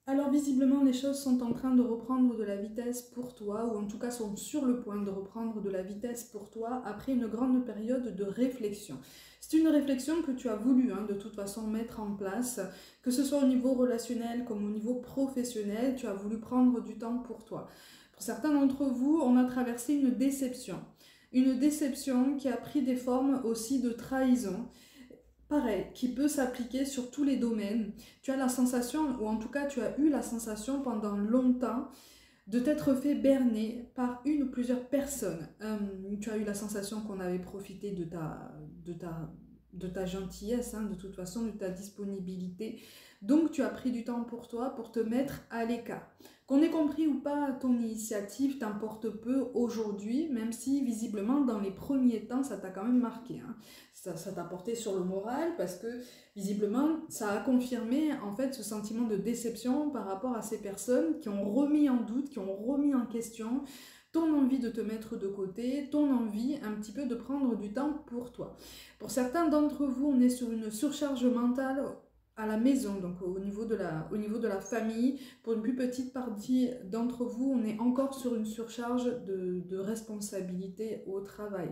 Alors visiblement, les choses sont en train de reprendre de la vitesse pour toi, ou en tout cas sont sur le point de reprendre de la vitesse pour toi après une grande période de réflexion. C'est une réflexion que tu as voulu de toute façon mettre en place, que ce soit au niveau relationnel comme au niveau professionnel, tu as voulu prendre du temps pour toi. Pour certains d'entre vous, on a traversé une déception. Une déception qui a pris des formes aussi de trahison. Pareil, qui peut s'appliquer sur tous les domaines. Tu as la sensation, ou en tout cas tu as eu la sensation pendant longtemps de t'être fait berner par une ou plusieurs personnes. Tu as eu la sensation qu'on avait profité de ta gentillesse, de toute façon, de ta disponibilité. Donc tu as pris du temps pour toi, pour te mettre à l'écart. Qu'on ait compris ou pas ton initiative t'importe peu aujourd'hui, même si visiblement dans les premiers temps ça t'a quand même marqué. Ça t'a porté sur le moral parce que visiblement ça a confirmé en fait ce sentiment de déception par rapport à ces personnes qui ont remis en doute, qui ont remis en question ton envie de te mettre de côté, ton envie un petit peu de prendre du temps pour toi. Pour certains d'entre vous, on est sur une surcharge mentale à la maison, donc au niveau de la famille. Pour une plus petite partie d'entre vous, on est encore sur une surcharge de responsabilité au travail.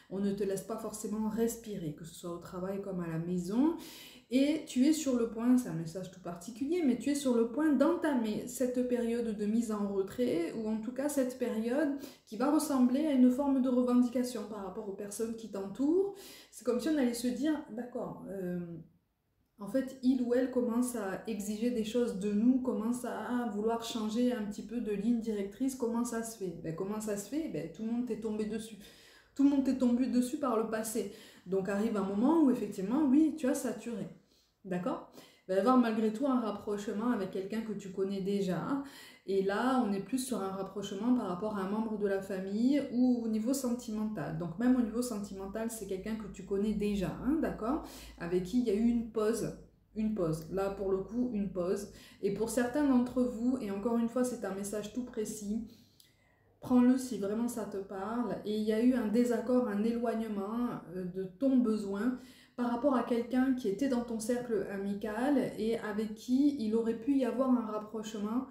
On ne te laisse pas forcément respirer, que ce soit au travail comme à la maison. Et tu es sur le point, c'est un message tout particulier, mais tu es sur le point d'entamer cette période de mise en retrait, ou en tout cas cette période qui va ressembler à une forme de revendication par rapport aux personnes qui t'entourent. C'est comme si on allait se dire, d'accord, en fait, il ou elle commence à exiger des choses de nous, commence à vouloir changer un petit peu de ligne directrice. Comment ça se fait? Comment ça se fait? Tout le monde t'est tombé dessus. Tout le monde t'est tombé dessus par le passé. Donc arrive un moment où effectivement, oui, tu as saturé. D'accord? Il va y avoir malgré tout un rapprochement avec quelqu'un que tu connais déjà. Et là, on est plus sur un rapprochement par rapport à un membre de la famille ou au niveau sentimental. Donc même au niveau sentimental, c'est quelqu'un que tu connais déjà, d'accord? Avec qui il y a eu une pause. Une pause. Là, pour le coup, une pause. Et pour certains d'entre vous, et encore une fois, c'est un message tout précis, prends-le si vraiment ça te parle. Et il y a eu un désaccord, un éloignement de ton besoin par rapport à quelqu'un qui était dans ton cercle amical et avec qui il aurait pu y avoir un rapprochement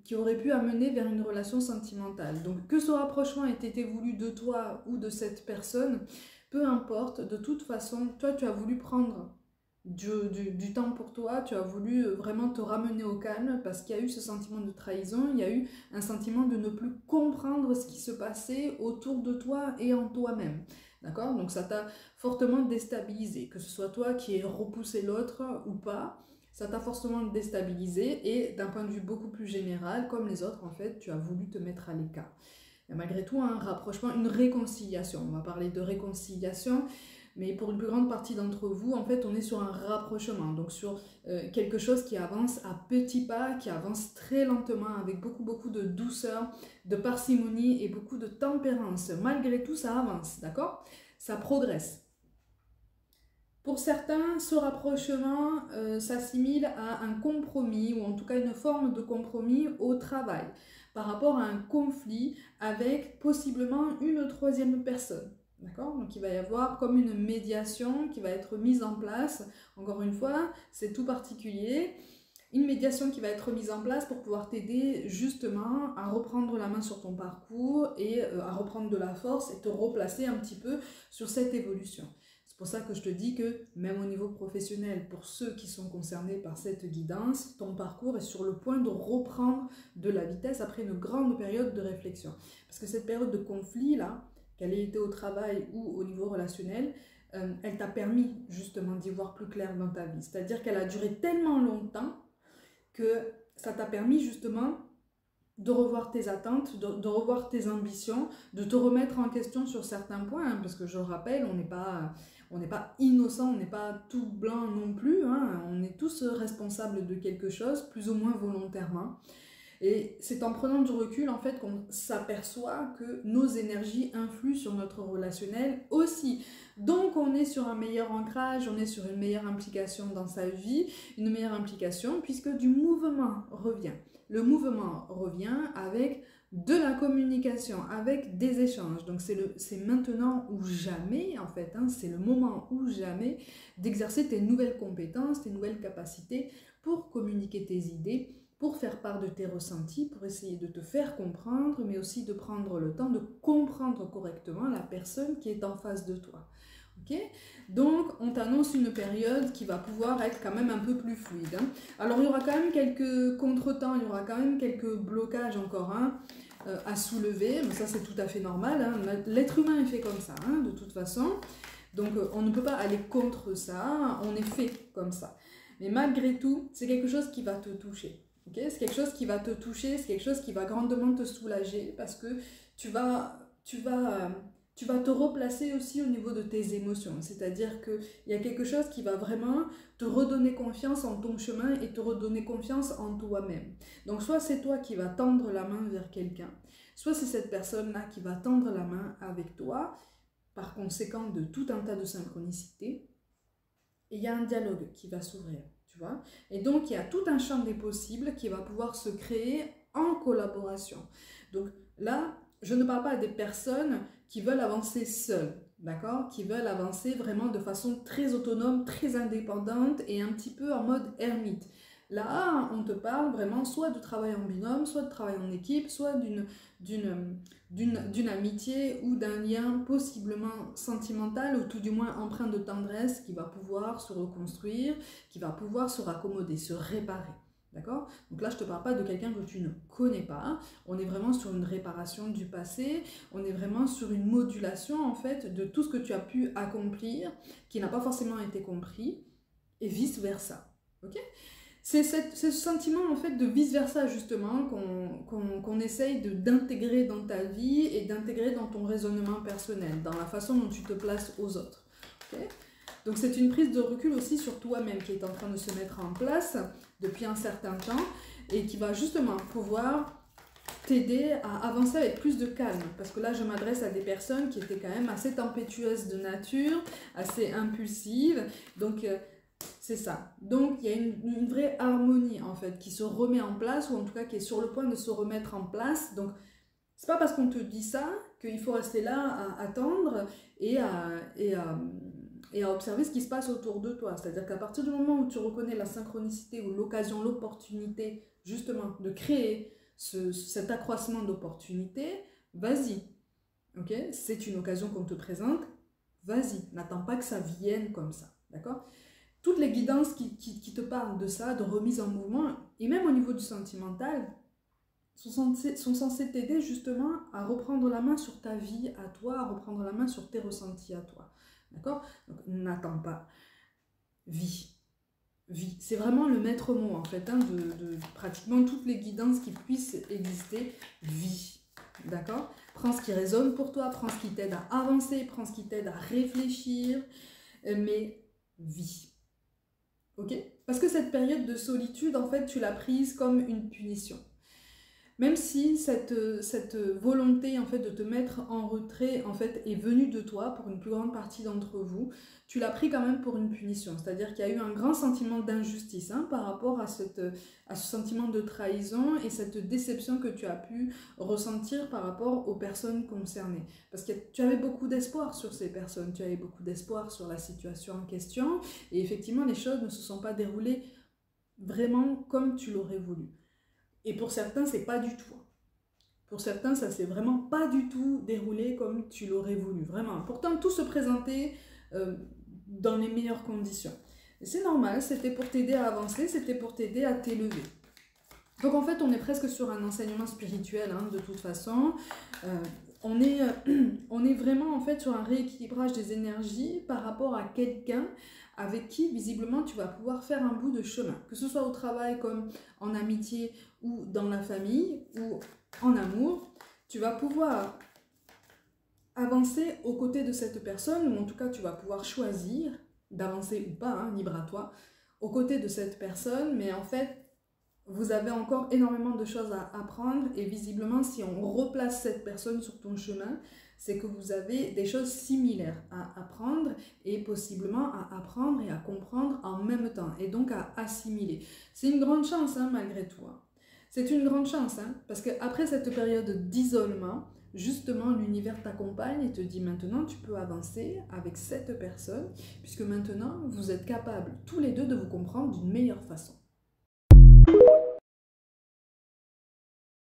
qui aurait pu amener vers une relation sentimentale. Donc que ce rapprochement ait été voulu de toi ou de cette personne, peu importe, de toute façon, toi tu as voulu prendre du temps pour toi, tu as voulu vraiment te ramener au calme parce qu'il y a eu ce sentiment de trahison, il y a eu un sentiment de ne plus comprendre ce qui se passait autour de toi et en toi-même. D'accord? Donc ça t'a fortement déstabilisé, que ce soit toi qui aies repoussé l'autre ou pas, ça t'a forcément déstabilisé et d'un point de vue beaucoup plus général, comme les autres en fait, tu as voulu te mettre à l'écart. Il y a malgré tout un rapprochement, une réconciliation. On va parler de réconciliation, mais pour une plus grande partie d'entre vous, en fait, on est sur un rapprochement, donc sur quelque chose qui avance à petits pas, qui avance très lentement, avec beaucoup de douceur, de parcimonie et beaucoup de tempérance. Malgré tout, ça avance, d'accord? Ça progresse. Pour certains, ce rapprochement s'assimile à un compromis, ou en tout cas une forme de compromis au travail, par rapport à un conflit avec possiblement une troisième personne. D'accord? Donc il va y avoir comme une médiation qui va être mise en place. Encore une fois, c'est tout particulier. Une médiation qui va être mise en place pour pouvoir t'aider justement à reprendre la main sur ton parcours et à reprendre de la force et te replacer un petit peu sur cette évolution. C'est pour ça que je te dis que même au niveau professionnel, pour ceux qui sont concernés par cette guidance, ton parcours est sur le point de reprendre de la vitesse après une grande période de réflexion. Parce que cette période de conflit là, qu'elle ait été au travail ou au niveau relationnel, elle t'a permis justement d'y voir plus clair dans ta vie. C'est-à-dire qu'elle a duré tellement longtemps que ça t'a permis justement de revoir tes attentes, de revoir tes ambitions, de te remettre en question sur certains points, parce que je rappelle, on n'est pas innocent, on n'est pas tout blanc non plus, on est tous responsables de quelque chose, plus ou moins volontairement. Et c'est en prenant du recul, en fait, qu'on s'aperçoit que nos énergies influent sur notre relationnel aussi. Donc, on est sur un meilleur ancrage, on est sur une meilleure implication dans sa vie, une meilleure implication, puisque du mouvement revient. Le mouvement revient avec de la communication, avec des échanges. Donc, c'est maintenant ou jamais, en fait, c'est le moment ou jamais d'exercer tes nouvelles compétences, tes nouvelles capacités pour communiquer tes idées, pour faire part de tes ressentis, pour essayer de te faire comprendre, mais aussi de prendre le temps de comprendre correctement la personne qui est en face de toi. Ok? Donc, on t'annonce une période qui va pouvoir être quand même un peu plus fluide. Hein. Alors, il y aura quand même quelques contretemps, il y aura quand même quelques blocages encore à soulever, mais ça c'est tout à fait normal. Hein. L'être humain est fait comme ça, hein, de toute façon. Donc, on ne peut pas aller contre ça, on est fait comme ça. Mais malgré tout, c'est quelque chose qui va te toucher. Okay? C'est quelque chose qui va te toucher, c'est quelque chose qui va grandement te soulager parce que tu vas te replacer aussi au niveau de tes émotions. C'est-à-dire qu'il y a quelque chose qui va vraiment te redonner confiance en ton chemin et te redonner confiance en toi-même. Donc soit c'est toi qui vas tendre la main vers quelqu'un, soit c'est cette personne-là qui va tendre la main avec toi, par conséquent de tout un tas de synchronicités. Et il y a un dialogue qui va s'ouvrir. Tu vois? Et donc, il y a tout un champ des possibles qui va pouvoir se créer en collaboration. Donc là, je ne parle pas des personnes qui veulent avancer seules, d'accord? Qui veulent avancer vraiment de façon très autonome, très indépendante et un petit peu en mode ermite. Là, on te parle vraiment soit de travail en binôme, soit de travail en équipe, soit d'une amitié ou d'un lien possiblement sentimental ou tout du moins empreint de tendresse qui va pouvoir se reconstruire, qui va pouvoir se raccommoder, se réparer. D'accord? Donc là, je ne te parle pas de quelqu'un que tu ne connais pas. On est vraiment sur une réparation du passé. On est vraiment sur une modulation, en fait, de tout ce que tu as pu accomplir, qui n'a pas forcément été compris, et vice-versa. Ok? C'est ce sentiment en fait de vice-versa justement qu'on essaye d'intégrer dans ta vie et d'intégrer dans ton raisonnement personnel, dans la façon dont tu te places aux autres. Okay? Donc c'est une prise de recul aussi sur toi-même qui est en train de se mettre en place depuis un certain temps et qui va justement pouvoir t'aider à avancer avec plus de calme. Parce que là, je m'adresse à des personnes qui étaient quand même assez tempétueuses de nature, assez impulsives. Donc, c'est ça. Donc, il y a une vraie harmonie, en fait, qui se remet en place, ou en tout cas qui est sur le point de se remettre en place. Donc, c'est pas parce qu'on te dit ça qu'il faut rester là à attendre et à observer ce qui se passe autour de toi. C'est-à-dire qu'à partir du moment où tu reconnais la synchronicité ou l'occasion, l'opportunité, justement, de créer cet accroissement d'opportunités, vas-y. Ok? C'est une occasion qu'on te présente, vas-y. N'attends pas que ça vienne comme ça. D'accord? Toutes les guidances qui te parlent de ça, de remise en mouvement, et même au niveau du sentimental, sont censées t'aider justement à reprendre la main sur ta vie à toi, à reprendre la main sur tes ressentis à toi. D'accord? Donc n'attends pas. Vis. Vis. C'est vraiment le maître mot en fait, hein, de pratiquement toutes les guidances qui puissent exister. Vis. D'accord? Prends ce qui résonne pour toi, prends ce qui t'aide à avancer, prends ce qui t'aide à réfléchir, mais vis. Ok? Parce que cette période de solitude, en fait, tu l'as prise comme une punition. Même si cette volonté en fait, de te mettre en retrait en fait, est venue de toi pour une plus grande partie d'entre vous, tu l'as pris quand même pour une punition. C'est-à-dire qu'il y a eu un grand sentiment d'injustice par rapport à ce sentiment de trahison et cette déception que tu as pu ressentir par rapport aux personnes concernées. Parce que tu avais beaucoup d'espoir sur ces personnes, tu avais beaucoup d'espoir sur la situation en question et effectivement les choses ne se sont pas déroulées vraiment comme tu l'aurais voulu. Et pour certains, c'est pas du tout. Pour certains, ça s'est vraiment pas du tout déroulé comme tu l'aurais voulu, vraiment. Pourtant, tout se présentait dans les meilleures conditions. C'est normal, c'était pour t'aider à avancer, c'était pour t'aider à t'élever. Donc en fait, on est presque sur un enseignement spirituel, de toute façon. On est vraiment en fait sur un rééquilibrage des énergies par rapport à quelqu'un avec qui visiblement tu vas pouvoir faire un bout de chemin, que ce soit au travail comme en amitié ou dans la famille ou en amour, tu vas pouvoir avancer aux côtés de cette personne, ou en tout cas tu vas pouvoir choisir d'avancer ou pas, libre à toi, aux côtés de cette personne, mais en fait vous avez encore énormément de choses à apprendre et visiblement si on replace cette personne sur ton chemin, c'est que vous avez des choses similaires à apprendre et possiblement à apprendre et à comprendre en même temps et donc à assimiler. C'est une grande chance malgré tout. C'est une grande chance parce qu'après cette période d'isolement, justement l'univers t'accompagne et te dit maintenant tu peux avancer avec cette personne puisque maintenant vous êtes capables tous les deux de vous comprendre d'une meilleure façon.